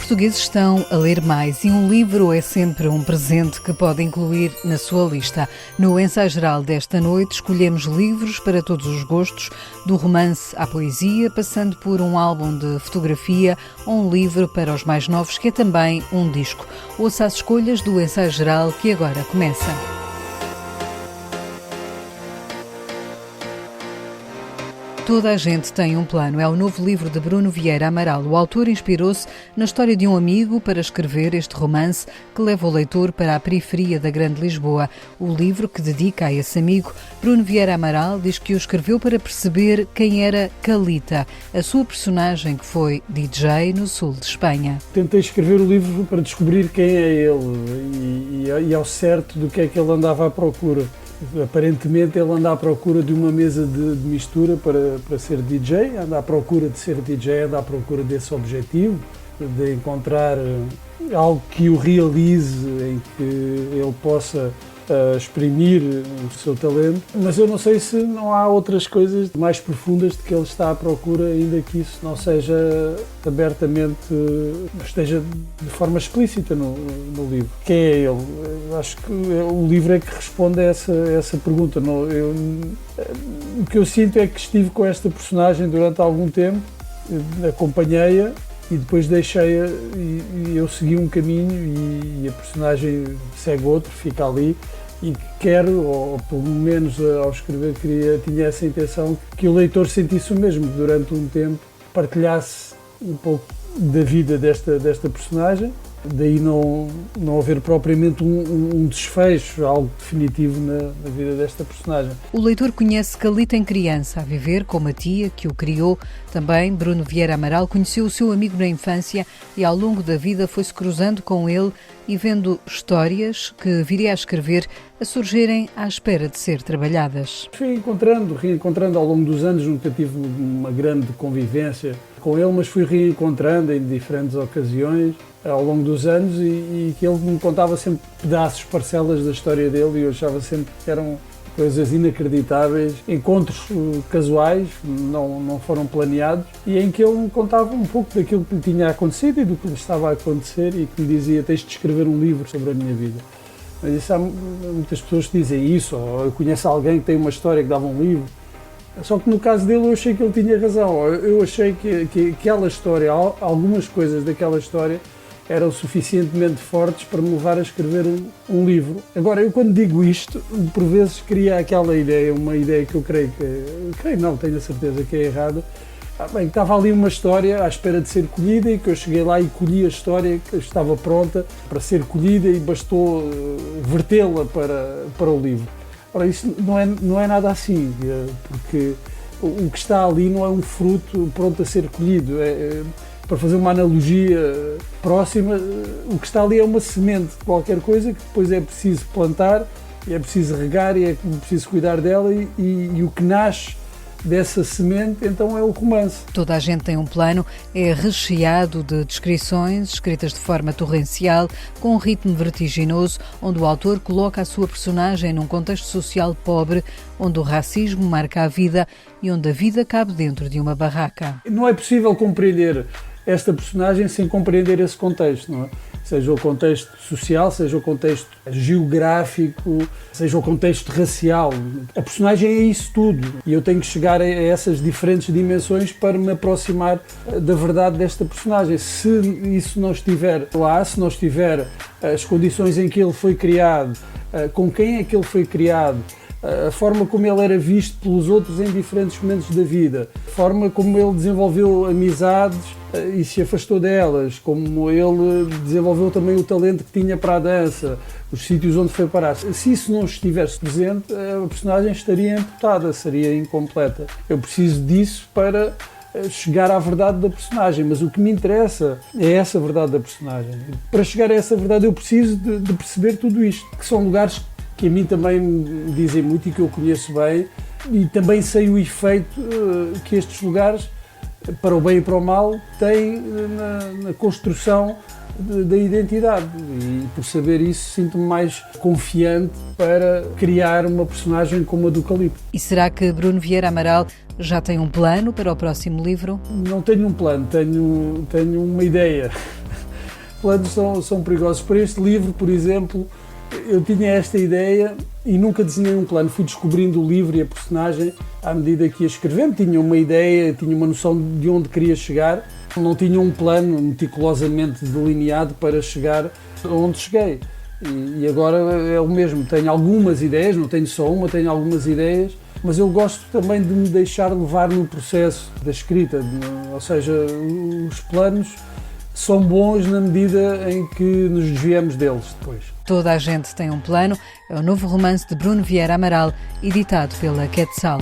portugueses estão a ler mais e um livro é sempre um presente que pode incluir na sua lista. No ensaio geral desta noite escolhemos livros para todos os gostos, do romance à poesia, passando por um álbum de fotografia ou um livro para os mais novos, que é também um disco. Ouça as escolhas do ensaio geral que agora começa. Toda a gente tem um plano. É o novo livro de Bruno Vieira Amaral. O autor inspirou-se na história de um amigo para escrever este romance que leva o leitor para a periferia da Grande Lisboa. O livro que dedica a esse amigo, Bruno Vieira Amaral, diz que o escreveu para perceber quem era Calita, a sua personagem que foi DJ no sul de Espanha. Tentei escrever o livro para descobrir quem é ele e ao certo do que é que ele andava à procura. Aparentemente ele anda à procura de uma mesa de mistura para ser DJ, anda à procura de ser DJ, anda à procura desse objetivo, de encontrar algo que o realize, em que ele possa exprimir o seu talento, mas eu não sei se não há outras coisas mais profundas de que ele está à procura, ainda que isso não seja abertamente, esteja de forma explícita no livro. Quem é ele? Eu acho que o livro é que responde a essa pergunta. O que eu sinto é que estive com esta personagem durante algum tempo, acompanhei-a e depois deixei-a e eu segui um caminho e a personagem segue outro, fica ali. E quero, ou pelo menos ao escrever tinha essa intenção, que o leitor sentisse o mesmo, que durante um tempo partilhasse um pouco da vida desta personagem, daí não haver propriamente um desfecho, algo definitivo na vida desta personagem. O leitor conhece Calita em criança, a viver com uma tia que o criou. Também Bruno Vieira Amaral conheceu o seu amigo na infância e ao longo da vida foi-se cruzando com ele e vendo histórias que viria a escrever a surgirem à espera de ser trabalhadas. Fui reencontrando ao longo dos anos, nunca tive uma grande convivência com ele, mas fui reencontrando em diferentes ocasiões ao longo dos anos e que ele me contava sempre pedaços, parcelas da história dele e eu achava sempre que eram coisas inacreditáveis, encontros casuais, não foram planeados, e em que ele me contava um pouco daquilo que lhe tinha acontecido e do que lhe estava a acontecer e que me dizia: tens de escrever um livro sobre a minha vida. Mas isso, há muitas pessoas que dizem isso, ou eu conheço alguém que tem uma história que dava um livro. Só que no caso dele eu achei que ele tinha razão, eu achei que aquela história, algumas coisas daquela história eram suficientemente fortes para me levar a escrever um livro. Agora, eu quando digo isto, por vezes cria aquela ideia, uma ideia que eu tenho a certeza que é errada. Estava ali uma história à espera de ser colhida e que eu cheguei lá e colhi a história que estava pronta para ser colhida e bastou vertê-la para o livro. Ora, isso não é nada assim, porque o que está ali não é um fruto pronto a ser colhido. Para fazer uma analogia próxima, o que está ali é uma semente de qualquer coisa que depois é preciso plantar, é preciso regar e é preciso cuidar dela e o que nasce dessa semente, então é o romance. Toda a gente tem um plano, é recheado de descrições escritas de forma torrencial, com um ritmo vertiginoso, onde o autor coloca a sua personagem num contexto social pobre, onde o racismo marca a vida e onde a vida cabe dentro de uma barraca. Não é possível compreender esta personagem sem compreender esse contexto, não é? Seja o contexto social, seja o contexto geográfico, seja o contexto racial. A personagem é isso tudo e eu tenho que chegar a essas diferentes dimensões para me aproximar da verdade desta personagem. Se isso não estiver lá, se não estiver as condições em que ele foi criado, com quem é que ele foi criado, a forma como ele era visto pelos outros em diferentes momentos da vida, a forma como ele desenvolveu amizades e se afastou delas, como ele desenvolveu também o talento que tinha para a dança, os sítios onde foi parar. Se isso não estivesse presente, a personagem estaria amputada, seria incompleta. Eu preciso disso para chegar à verdade da personagem, mas o que me interessa é essa verdade da personagem. Para chegar a essa verdade eu preciso de perceber tudo isto, que são lugares que a mim também me dizem muito e que eu conheço bem, e também sei o efeito que estes lugares, para o bem e para o mal, têm na construção da identidade. E por saber isso sinto-me mais confiante para criar uma personagem como a do Calipso. E será que Bruno Vieira Amaral já tem um plano para o próximo livro? Não tenho um plano, tenho uma ideia. planos são perigosos. Para este livro, por exemplo, eu tinha esta ideia e nunca desenhei um plano. Fui descobrindo o livro e a personagem à medida que ia escrevendo. Tinha uma ideia, tinha uma noção de onde queria chegar. Não tinha um plano meticulosamente delineado para chegar onde cheguei. E agora é o mesmo. Tenho algumas ideias, não tenho só uma, tenho algumas ideias, mas eu gosto também de me deixar levar no processo da escrita. Ou seja, os planos são bons na medida em que nos desviamos deles depois. Toda a gente tem um plano é o novo romance de Bruno Vieira Amaral, editado pela Quetzal.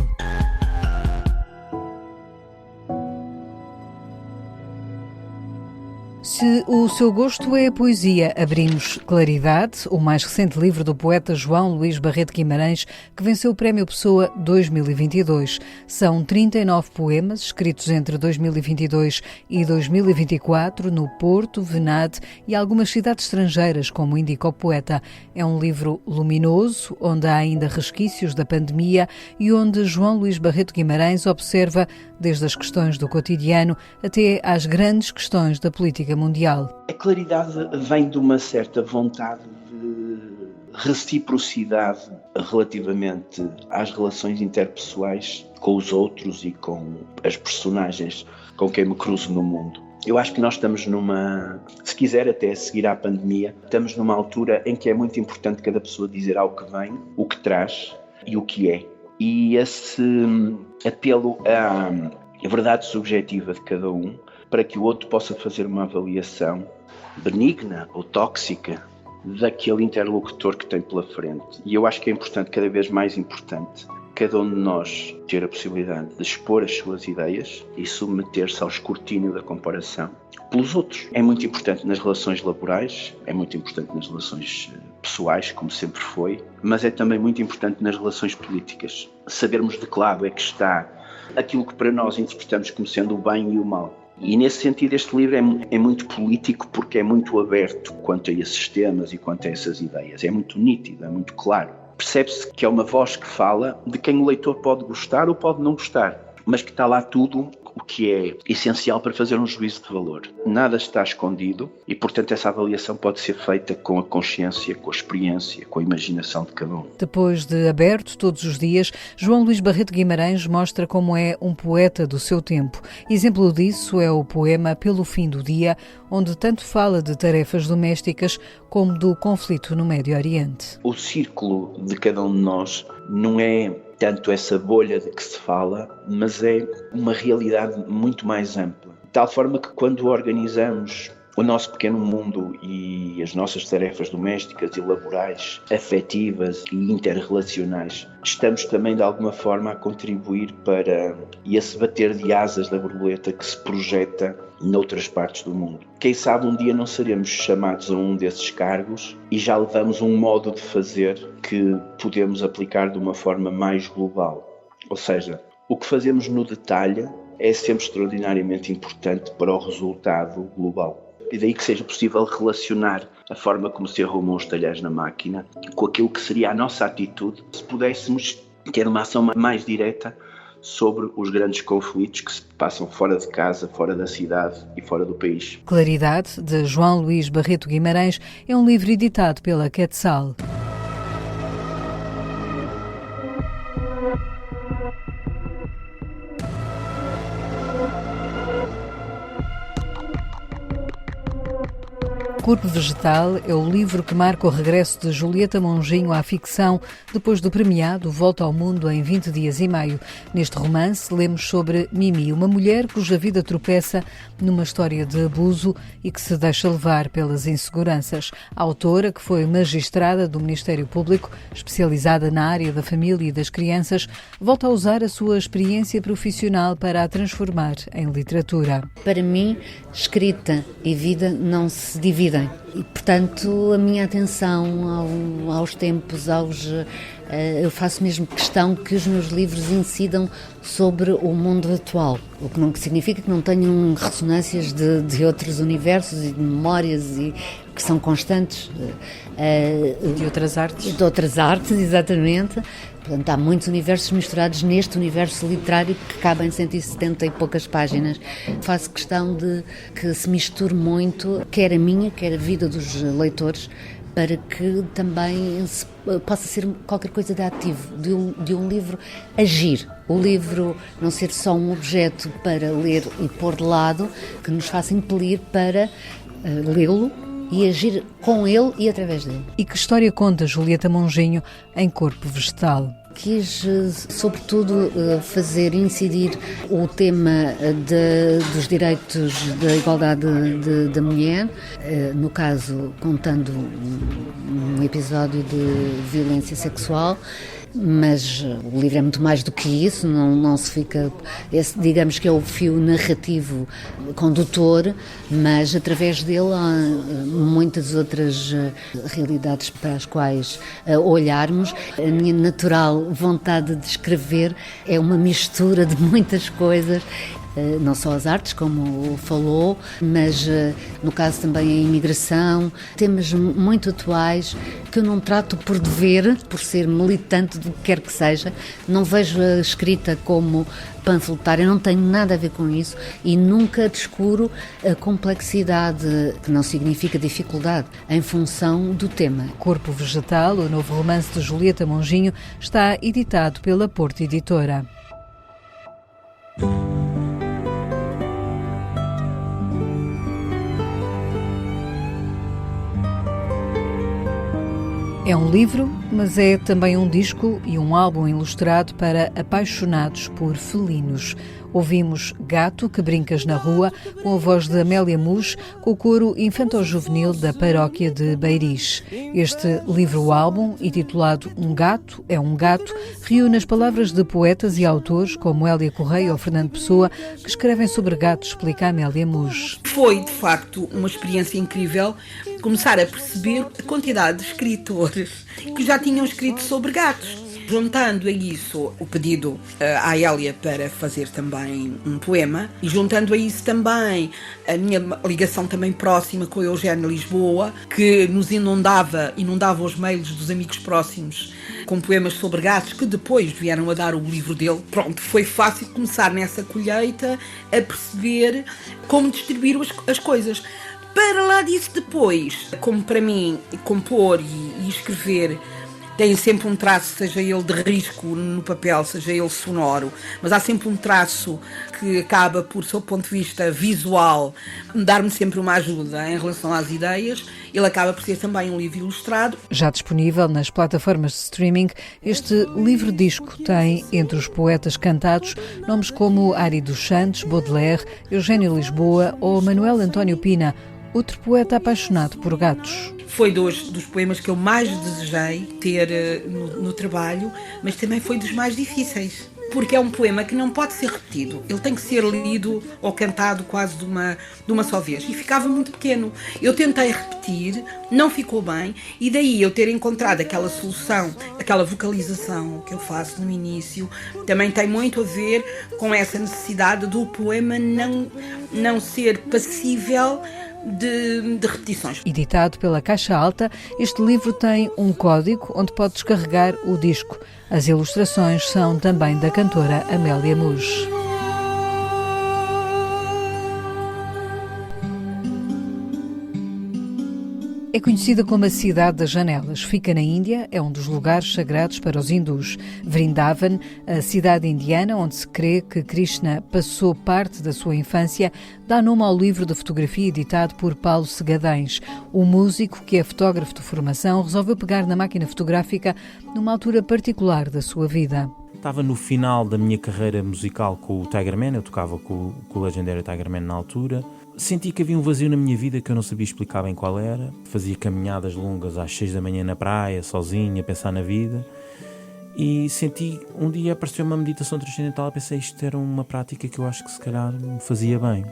Se o seu gosto é a poesia, abrimos Claridade, o mais recente livro do poeta João Luís Barreto Guimarães, que venceu o Prémio Pessoa 2022. São 39 poemas, escritos entre 2022 e 2024, no Porto, Venade e algumas cidades estrangeiras, como indica o poeta. É um livro luminoso, onde há ainda resquícios da pandemia e onde João Luís Barreto Guimarães observa desde as questões do cotidiano até às grandes questões da política mundial. A claridade vem de uma certa vontade de reciprocidade relativamente às relações interpessoais com os outros e com as personagens com quem me cruzo no mundo. Eu acho que nós estamos se quiser até seguir à pandemia, estamos numa altura em que é muito importante cada pessoa dizer ao que vem, o que traz e o que é. E esse apelo à verdade subjetiva de cada um, para que o outro possa fazer uma avaliação benigna ou tóxica daquele interlocutor que tem pela frente. E eu acho que é importante, cada vez mais importante, cada um de nós ter a possibilidade de expor as suas ideias e submeter-se ao escrutínio da comparação pelos outros. É muito importante nas relações laborais, é muito importante nas relações pessoais, como sempre foi, mas é também muito importante nas relações políticas. Sabermos de que lado é que está aquilo que para nós interpretamos como sendo o bem e o mal. E nesse sentido este livro é muito político porque é muito aberto quanto a esses temas e quanto a essas ideias. É muito nítido, é muito claro. Percebe-se que é uma voz que fala de quem o leitor pode gostar ou pode não gostar, mas que está lá tudo o que é essencial para fazer um juízo de valor. Nada está escondido e, portanto, essa avaliação pode ser feita com a consciência, com a experiência, com a imaginação de cada um. Depois de aberto todos os dias, João Luís Barreto Guimarães mostra como é um poeta do seu tempo. Exemplo disso é o poema Pelo Fim do Dia, onde tanto fala de tarefas domésticas como do conflito no Médio Oriente. O círculo de cada um de nós não é tanto essa bolha de que se fala, mas é uma realidade muito mais ampla. De tal forma que quando organizamos o nosso pequeno mundo e as nossas tarefas domésticas e laborais, afetivas e interrelacionais, estamos também de alguma forma a contribuir para esse bater de asas da borboleta que se projeta noutras partes do mundo. Quem sabe um dia não seremos chamados a um desses cargos e já levamos um modo de fazer que podemos aplicar de uma forma mais global. Ou seja, o que fazemos no detalhe é sempre extraordinariamente importante para o resultado global. E daí que seja possível relacionar a forma como se arrumam os talheres na máquina com aquilo que seria a nossa atitude se pudéssemos ter uma ação mais direta sobre os grandes conflitos que se passam fora de casa, fora da cidade e fora do país. Claridade, de João Luís Barreto Guimarães, é um livro editado pela Quetzal. Corpo Vegetal é o livro que marca o regresso de Julieta Monjinho à ficção depois do premiado Volta ao Mundo em 20 dias e meio. Neste romance lemos sobre Mimi, uma mulher cuja vida tropeça numa história de abuso e que se deixa levar pelas inseguranças. A autora, que foi magistrada do Ministério Público, especializada na área da família e das crianças, volta a usar a sua experiência profissional para a transformar em literatura. Para mim, escrita e vida não se dividem. E, portanto, a minha atenção aos tempos, eu faço mesmo questão que os meus livros incidam sobre o mundo atual, o que não significa que não tenham ressonâncias de outros universos e de memórias e que são constantes. De outras artes? De outras artes, exatamente. Portanto, há muitos universos misturados neste universo literário que cabe em 170 e poucas páginas. Faço questão de que se misture muito, quer a minha, quer a vida dos leitores, para que também possa ser qualquer coisa de ativo, de um livro agir. O livro não ser só um objeto para ler e pôr de lado, que nos faça impelir para lê-lo e agir com ele e através dele. E que história conta Julieta Monjinho em Corpo Vegetal? Quis, sobretudo, incidir o tema dos direitos da igualdade da mulher, no caso, contando um episódio de violência sexual, mas o livro é muito mais do que isso, não se fica... digamos que é o fio narrativo condutor, mas através dele há muitas outras realidades para as quais olharmos. A minha natural vontade de escrever é uma mistura de muitas coisas, não só as artes, como falou, mas no caso também a imigração, temas muito atuais que eu não trato por dever, por ser militante do que quer que seja, não vejo a escrita como panfletária, não tenho nada a ver com isso e nunca descuro a complexidade, que não significa dificuldade, em função do tema. Corpo Vegetal, o novo romance de Julieta Monjinho, está editado pela Porto Editora. É um livro, mas é também um disco e um álbum ilustrado para apaixonados por felinos. Ouvimos Gato, que brincas na rua, com a voz de Amélia Mus, com o coro infanto-juvenil da paróquia de Beiris. Este livro-álbum, intitulado Um Gato é um Gato, reúne as palavras de poetas e autores como Hélia Correia ou Fernando Pessoa, que escrevem sobre gatos, explica Amélia Mus. Foi, de facto, uma experiência incrível começar a perceber a quantidade de escritores que já tinham escrito sobre gatos. Juntando a isso o pedido à Hélia para fazer também um poema e juntando a isso também a minha ligação também próxima com o Eugénio Lisboa, que nos inundava os mails dos amigos próximos com poemas sobre gatos que depois vieram a dar o livro dele. Pronto, foi fácil começar nessa colheita a perceber como distribuir as coisas. Para lá disso depois, como para mim compor e escrever tem sempre um traço, seja ele de risco no papel, seja ele sonoro, mas há sempre um traço que acaba, por seu ponto de vista visual, dar-me sempre uma ajuda em relação às ideias. Ele acaba por ser também um livro ilustrado. Já disponível nas plataformas de streaming, este livro-disco tem, entre os poetas cantados, nomes como Ari dos Santos, Baudelaire, Eugénio Lisboa ou Manuel António Pina, outro poeta apaixonado por gatos. Foi dos poemas que eu mais desejei ter no trabalho, mas também foi dos mais difíceis. Porque é um poema que não pode ser repetido. Ele tem que ser lido ou cantado quase de uma só vez. E ficava muito pequeno. Eu tentei repetir, não ficou bem, e daí eu ter encontrado aquela solução, aquela vocalização que eu faço no início, também tem muito a ver com essa necessidade do poema não ser passível de repetições. Editado pela Caixa Alta, este livro tem um código onde pode descarregar o disco. As ilustrações são também da cantora Amélia Mus. É conhecida como a Cidade das Janelas. Fica na Índia, é um dos lugares sagrados para os hindus. Vrindavan, a cidade indiana onde se crê que Krishna passou parte da sua infância, dá nome ao livro de fotografia editado por Paulo Segadens. O músico, que é fotógrafo de formação, resolveu pegar na máquina fotográfica numa altura particular da sua vida. Estava no final da minha carreira musical com o Tigerman, eu tocava com o legendário Tigerman na altura. Senti que havia um vazio na minha vida que eu não sabia explicar bem qual era. Fazia caminhadas longas às 6 da manhã na praia, sozinho, a pensar na vida. E senti, um dia apareceu uma meditação transcendental, pensei, isto era uma prática que eu acho que se calhar me fazia bem.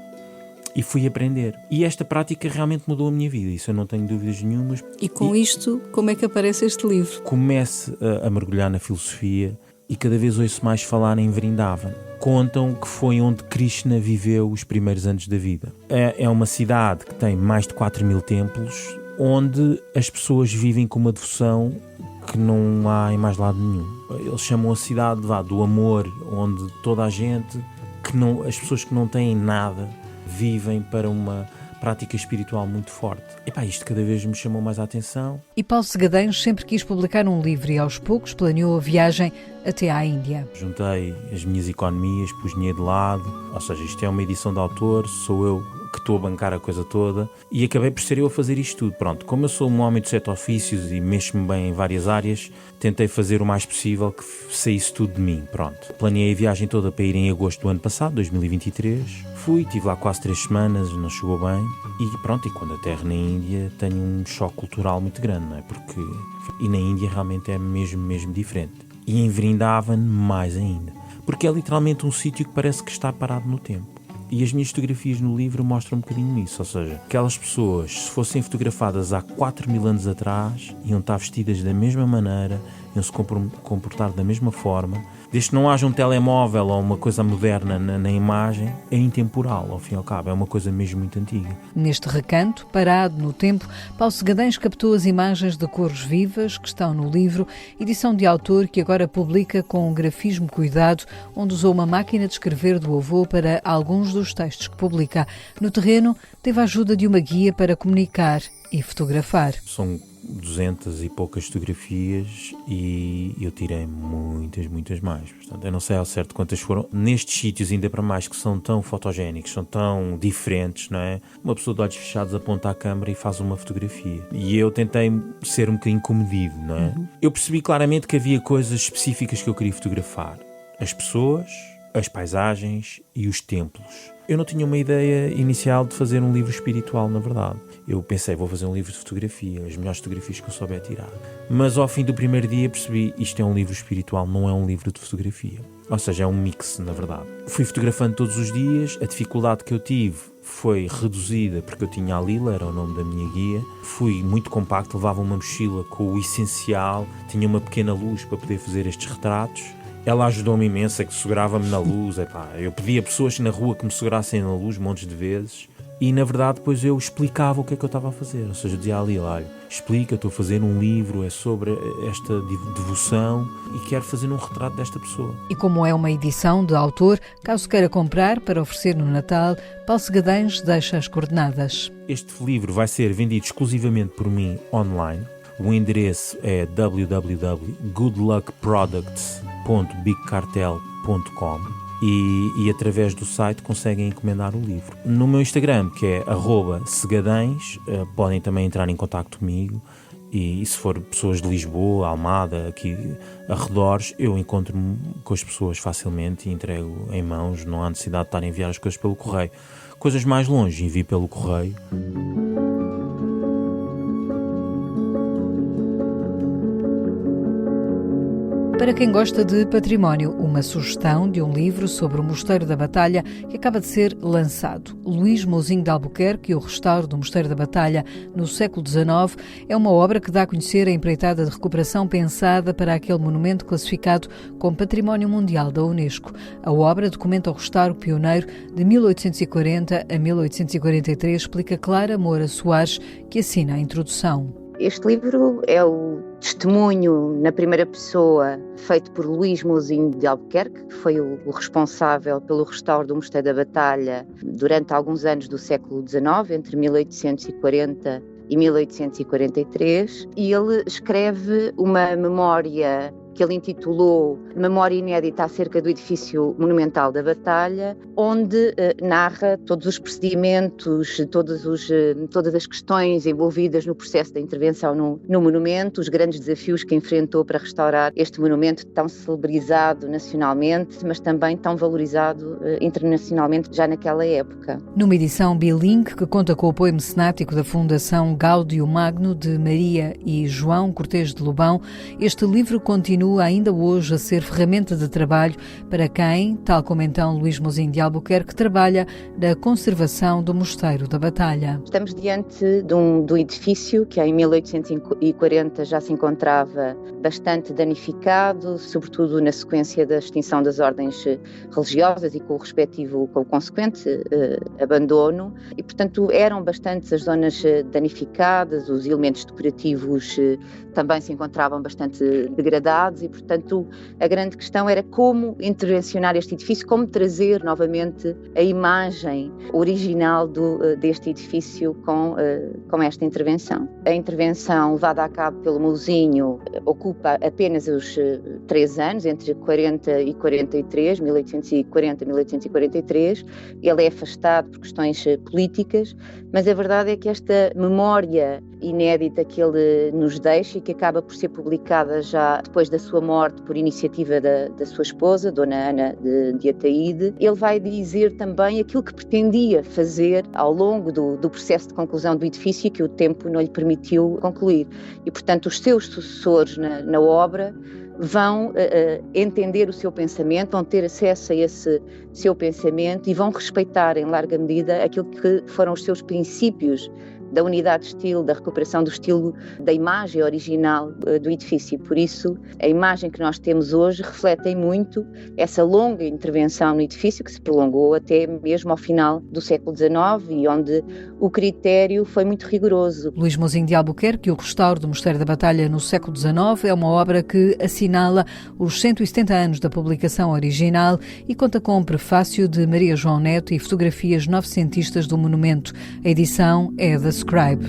E fui aprender. E esta prática realmente mudou a minha vida, isso eu não tenho dúvidas nenhumas. E com isto, como é que aparece este livro? Começo a mergulhar na filosofia e cada vez ouço mais falar em Vrindavan. Contam que foi onde Krishna viveu os primeiros anos da vida. É uma cidade que tem mais de 4.000 templos, onde as pessoas vivem com uma devoção que não há em mais lado nenhum. Eles chamam a cidade do amor, onde toda a gente, as pessoas que não têm nada, vivem para uma prática espiritual muito forte. Isto cada vez me chamou mais a atenção. E Paulo Segadens sempre quis publicar um livro e aos poucos planeou a viagem até à Índia. Juntei as minhas economias, pus dinheiro de lado, ou seja, isto é uma edição de autor, sou eu que estou a bancar a coisa toda e acabei por ser eu a fazer isto tudo. Pronto, como eu sou um homem de 7 ofícios e mexo-me bem em várias áreas, tentei fazer o mais possível que saísse tudo de mim. Pronto, planeei a viagem toda para ir em agosto do ano passado, 2023. Fui, estive lá quase 3 semanas, não chegou bem e pronto, e quando aterro na Índia tenho um choque cultural muito grande, não é? E na Índia realmente é mesmo diferente. E em Vrindavan mais ainda, porque é literalmente um sítio que parece que está parado no tempo. E as minhas fotografias no livro mostram um bocadinho isso, ou seja, aquelas pessoas, se fossem fotografadas há 4.000 anos atrás, iam estar vestidas da mesma maneira, iam se comportar da mesma forma. Desde que não haja um telemóvel ou uma coisa moderna na imagem, é intemporal, ao fim e ao cabo, é uma coisa mesmo muito antiga. Neste recanto, parado no tempo, Paulo Segadens captou as imagens de cores vivas que estão no livro, edição de autor que agora publica com um grafismo cuidado, onde usou uma máquina de escrever do avô para alguns dos textos que publica. No terreno, teve a ajuda de uma guia para comunicar e fotografar. São 200 e poucas fotografias e eu tirei muitas mais. Portanto, eu não sei ao certo quantas foram. Nestes sítios, ainda para mais, que são tão fotogénicos, são tão diferentes, não é? Uma pessoa de olhos fechados aponta à câmara e faz uma fotografia. E eu tentei ser um bocadinho comedido, não é? Eu percebi claramente que havia coisas específicas que eu queria fotografar. As pessoas, as paisagens e os templos. Eu não tinha uma ideia inicial de fazer um livro espiritual, na verdade. Eu pensei, vou fazer um livro de fotografia, as melhores fotografias que eu souber tirar. Mas ao fim do primeiro dia percebi, isto é um livro espiritual, não é um livro de fotografia. Ou seja, é um mix, na verdade. Fui fotografando todos os dias, a dificuldade que eu tive foi reduzida porque eu tinha a Lila, era o nome da minha guia. Fui muito compacto, levava uma mochila com o essencial, tinha uma pequena luz para poder fazer estes retratos. Ela ajudou-me imenso, que segurava-me na luz. Eu pedia a pessoas na rua que me segurassem na luz montes de vezes. E, na verdade, depois eu explicava o que é que eu estava a fazer. Ou seja, eu dizia ali, olha, explica, estou a fazer um livro, é sobre esta devoção e quero fazer um retrato desta pessoa. E como é uma edição de autor, caso queira comprar para oferecer no Natal, Paulo Segadens deixa as coordenadas. Este livro vai ser vendido exclusivamente por mim online. O endereço é www.goodluckproducts.bigcartel.com e através do site conseguem encomendar o livro. No meu Instagram, que é @segadens, podem também entrar em contacto comigo e se for pessoas de Lisboa, Almada, aqui arredores, eu encontro-me com as pessoas facilmente e entrego em mãos, não há necessidade de estar a enviar as coisas pelo correio. Coisas mais longe, envio pelo correio. Para quem gosta de património, uma sugestão de um livro sobre o Mosteiro da Batalha que acaba de ser lançado. Luís Mouzinho de Albuquerque e o restauro do Mosteiro da Batalha no século XIX é uma obra que dá a conhecer a empreitada de recuperação pensada para aquele monumento classificado como Património Mundial da Unesco. A obra documenta o restauro pioneiro de 1840 a 1843, explica Clara Moura Soares, que assina a introdução. Este livro é o testemunho na primeira pessoa feito por Luís Mouzinho de Albuquerque, que foi o responsável pelo restauro do Mosteiro da Batalha durante alguns anos do século XIX, entre 1840 e 1843, e ele escreve uma memória que ele intitulou Memória Inédita acerca do edifício monumental da Batalha, onde narra todos os procedimentos, todas as questões envolvidas no processo da intervenção no monumento, os grandes desafios que enfrentou para restaurar este monumento tão celebrizado nacionalmente, mas também tão valorizado internacionalmente já naquela época. Numa edição bilingue que conta com o apoio mecenático da Fundação Gáudio Magno de Maria e João Cortês de Lobão, este livro continua continua ainda hoje a ser ferramenta de trabalho para quem, tal como então Luís Mouzinho de Albuquerque, trabalha na conservação do Mosteiro da Batalha. Estamos diante de um edifício que em 1840 já se encontrava bastante danificado, sobretudo na sequência da extinção das ordens religiosas e com o consequente abandono, e portanto eram bastantes as zonas danificadas, os elementos decorativos também se encontravam bastante degradados e portanto a grande questão era como intervencionar este edifício, como trazer novamente a imagem original deste edifício com esta intervenção. A intervenção levada a cabo pelo Mouzinho ocupa apenas os 3 anos, entre 40 e 43, 1840 e 1843. Ele é afastado por questões políticas, mas a verdade é que esta memória inédita que ele nos deixa e que acaba por ser publicada já depois da sua morte por iniciativa da sua esposa, Dona Ana de Ataíde, ele vai dizer também aquilo que pretendia fazer ao longo do processo de conclusão do edifício que o tempo não lhe permitiu concluir. E, portanto, os seus sucessores na obra vão entender o seu pensamento, vão ter acesso a esse seu pensamento e vão respeitar em larga medida aquilo que foram os seus princípios da unidade de estilo, da recuperação do estilo da imagem original do edifício. Por isso, a imagem que nós temos hoje reflete muito essa longa intervenção no edifício que se prolongou até mesmo ao final do século XIX e onde o critério foi muito rigoroso. Luís Mouzinho de Albuquerque, o restauro do Mosteiro da Batalha no século XIX, é uma obra que assinala os 170 anos da publicação original e conta com um prefácio de Maria João Neto e fotografias novecentistas do monumento. A edição é da Scribe.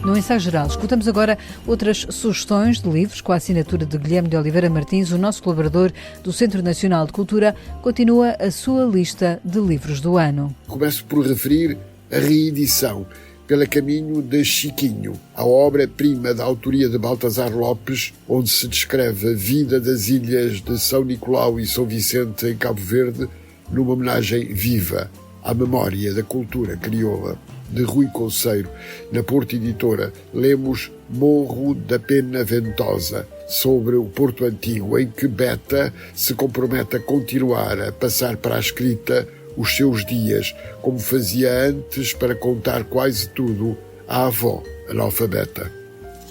No ensaio geral, escutamos agora outras sugestões de livros com a assinatura de Guilherme de Oliveira Martins. O nosso colaborador do Centro Nacional de Cultura continua a sua lista de livros do ano. Começo por referir a reedição Pelo Caminho de Chiquinho, a obra-prima da autoria de Baltasar Lopes, onde se descreve a vida das ilhas de São Nicolau e São Vicente em Cabo Verde, numa homenagem viva à memória da cultura crioula. De Rui Conceiro, na Porto Editora, lemos Morro da Pena Ventosa, sobre o Porto Antigo, em que Beta se compromete a continuar a passar para a escrita os seus dias, como fazia antes para contar quase tudo à avó analfabeta.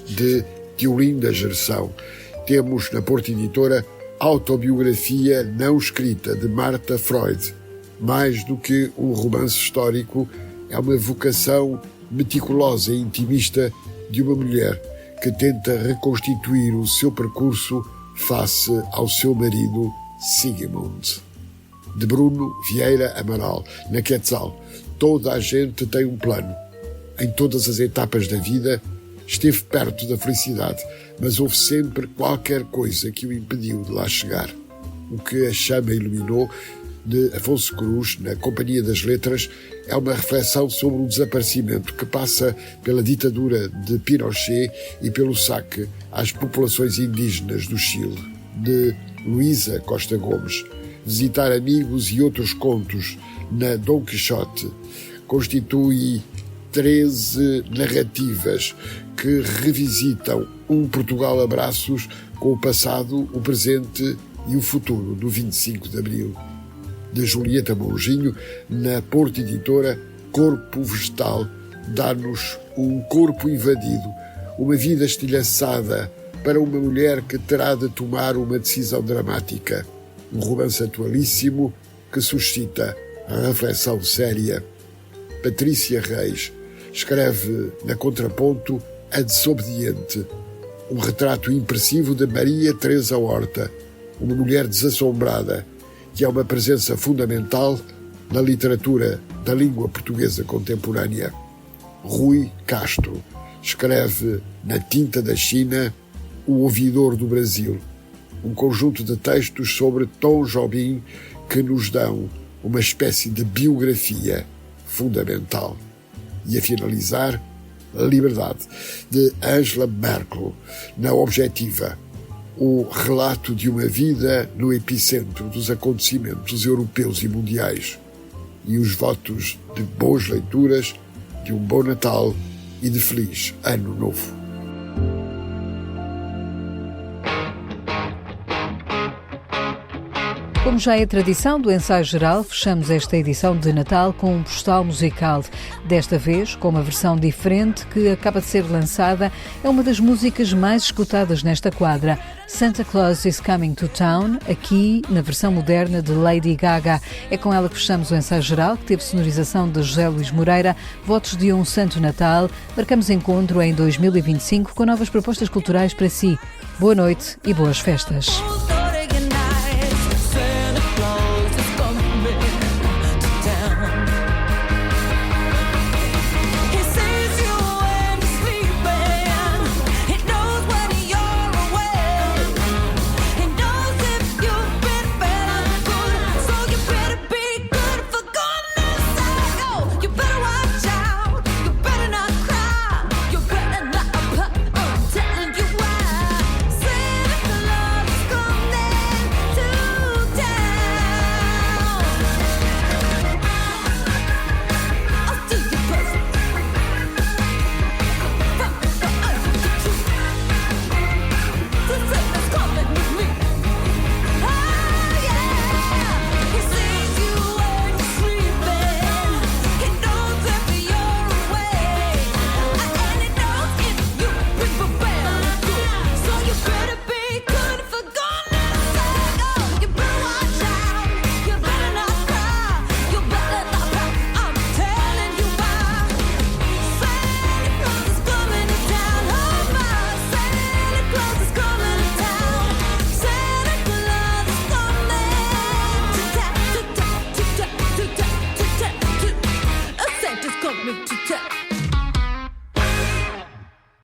De Teolinda Gerção, temos na Porto Editora Autobiografia Não Escrita, de Marta Freud. Mais do que um romance histórico, é uma vocação meticulosa e intimista de uma mulher que tenta reconstituir o seu percurso face ao seu marido Sigmund. De Bruno Vieira Amaral, na Quetzal, toda a gente tem um plano. Em todas as etapas da vida, esteve perto da felicidade, mas houve sempre qualquer coisa que o impediu de lá chegar. O que a chama iluminou, de Afonso Cruz, na Companhia das Letras, é uma reflexão sobre o desaparecimento que passa pela ditadura de Pinochet e pelo saque às populações indígenas do Chile. De Luísa Costa Gomes, Visitar Amigos e Outros Contos, na Dom Quixote, constitui 13 narrativas que revisitam um Portugal a braços com o passado, o presente e o futuro do 25 de Abril. De Julieta Monjinho, na Porto Editora, Corpo Vegetal, dá-nos um corpo invadido, uma vida estilhaçada para uma mulher que terá de tomar uma decisão dramática. Um romance atualíssimo que suscita a reflexão séria. Patrícia Reis escreve na Contraponto A Desobediente, um retrato impressivo de Maria Teresa Horta, uma mulher desassombrada, que é uma presença fundamental na literatura da língua portuguesa contemporânea. Rui Castro escreve na Tinta da China O Ouvidor do Brasil, um conjunto de textos sobre Tom Jobim que nos dão uma espécie de biografia fundamental. E a finalizar, A Liberdade, de Angela Merkel, na Objetiva, o relato de uma vida no epicentro dos acontecimentos europeus e mundiais. e os votos de boas leituras, de um bom Natal e de feliz Ano Novo. Como já é tradição do Ensaio Geral, fechamos esta edição de Natal com um postal musical. Desta vez, com uma versão diferente que acaba de ser lançada, é uma das músicas mais escutadas nesta quadra. Santa Claus is Coming to Town, aqui na versão moderna de Lady Gaga. É com ela que fechamos o Ensaio Geral, que teve sonorização de José Luís Moreira, votos de um Santo Natal. Marcamos encontro em 2025 com novas propostas culturais para si. Boa noite e boas festas.